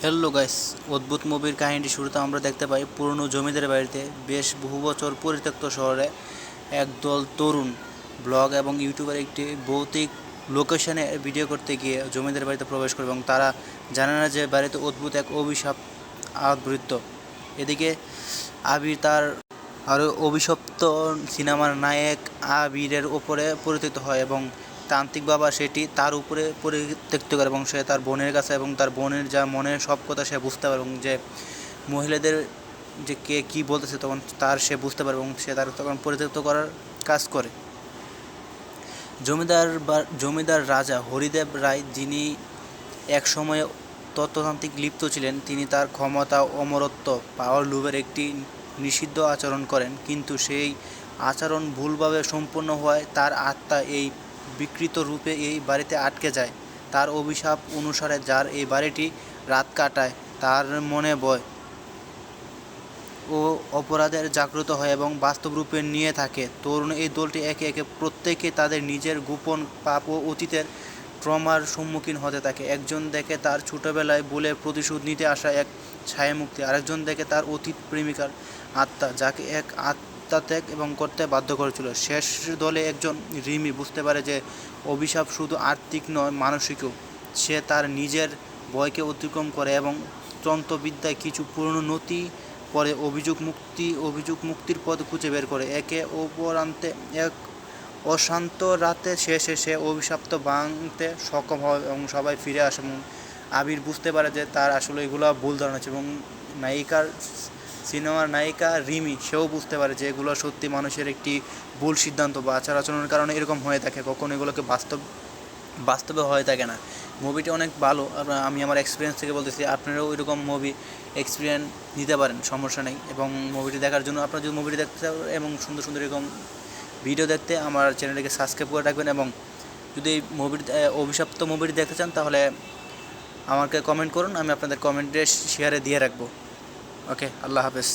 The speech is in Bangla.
হ্যালো গাইস, অদ্ভুত মুভির কাহিনীটি শুরুতে আমরা দেখতে পাই পুরনো জমিদার বাড়িতে বেশ বহু বছর পরিত্যক্ত শহরে একদল তরুণ ব্লগ এবং ইউটিউবার একটি ভৌতিক লোকেশনে ভিডিও করতে গিয়ে জমিদার বাড়িতে প্রবেশ করে এবং তারা জানে না যে বাড়িতে অদ্ভুত এক অভিশাপ আবৃত। এদিকে আবির তার আরও অভিশপ্ত সিনেমার নায়ক আবিরের ওপরে পরিচিত হয় এবং তান্ত্রিক বাবা সেটি তার উপরে পরিত্যক্ত করে এবং সে তার বোনের কাছে এবং তার বোনের যা মনের সব কথা সে বুঝতে পারে এবং যে মহিলাদের যে কে কী বলতেছে তখন সে বুঝতে পারে এবং সে তার তখন পরিত্যক্ত করার কাজ করে। জমিদার রাজা হরিদেব রায়, যিনি একসময় তত্ত্বতান্ত্রিক লিপ্ত ছিলেন, তিনি তার ক্ষমতা অমরত্ব পাওয়ার লোভের একটি নিষিদ্ধ আচরণ করেন, কিন্তু সেই আচরণ ভুলভাবে সম্পন্ন হওয়ায় তার আত্মা এই বিকৃত রূপে এই বাড়িতে আটকে যায়। তার অভিশাপ অনুসারে যার এই বাড়িটি রাত কাটায় তার মনে ভয় ও অপরাধের জাগ্রত হয় এবং বাস্তব রূপে নিয়ে থাকে। তরুণ এই দলটি একে একে প্রত্যেকে তাদের নিজের গোপন পাপ ও অতীতের ট্রমার সম্মুখীন হতে থাকে। একজন দেখে তার ছোটোবেলায় বলে প্রতিশোধ নিতে আসা এক ছায়ামূর্তি, আরেকজন দেখে তার অতীত প্রেমিকার আত্মা যাকে এক আত্মত্যাগ এবং করতে বাধ্য করেছিল। শেষ দলে একজন রিমি বুঝতে পারে যে অভিশাপ শুধু আর্থিক নয়, মানসিকও। সে তার নিজের ভয়কে অতিক্রম করে এবং তন্ত্রবিদ্যায় কিছু পুরনো নথি পরে অভিযোগ মুক্তির পথ খুঁজে বের করে। একে অপরান্তে এক অশান্ত রাতে শেষে সে অভিশপ্ত ভাঙতে সক্ষম হয় এবং সবাই ফিরে আসে এবং আবির বুঝতে পারে যে তার আসলে এগুলো ভুল ধারণা আছে এবং সিনেমার নায়িকা রিমি সেও বুঝতে পারে যে এগুলো সত্যি মানুষের একটি ভুল সিদ্ধান্ত বা আচার আচরণের কারণে এরকম হয়ে থাকে, কখনো এগুলোকে বাস্তবে হয়ে থাকে না। মুভিটি অনেক ভালো, আমি আমার এক্সপিরিয়েন্স থেকে বলতেছি, আপনারাও এরকম মুভি এক্সপিরিয়েন্স নিতে পারেন, সমস্যা নেই। এবং মুভিটি দেখার জন্য আপনারা যদি মুভিটি দেখতে চান এবং সুন্দর সুন্দর এরকম ভিডিও দেখতে আমার চ্যানেলটিকে সাবস্ক্রাইব করে রাখবেন এবং যদি এই অভিশপ্ত মুভিটি দেখতে চান তাহলে আমাকে কমেন্ট করুন, আমি আপনাদের কমেন্টে শেয়ারে দিয়ে রাখবো। ওকে, আল্লাহ হাফেজ।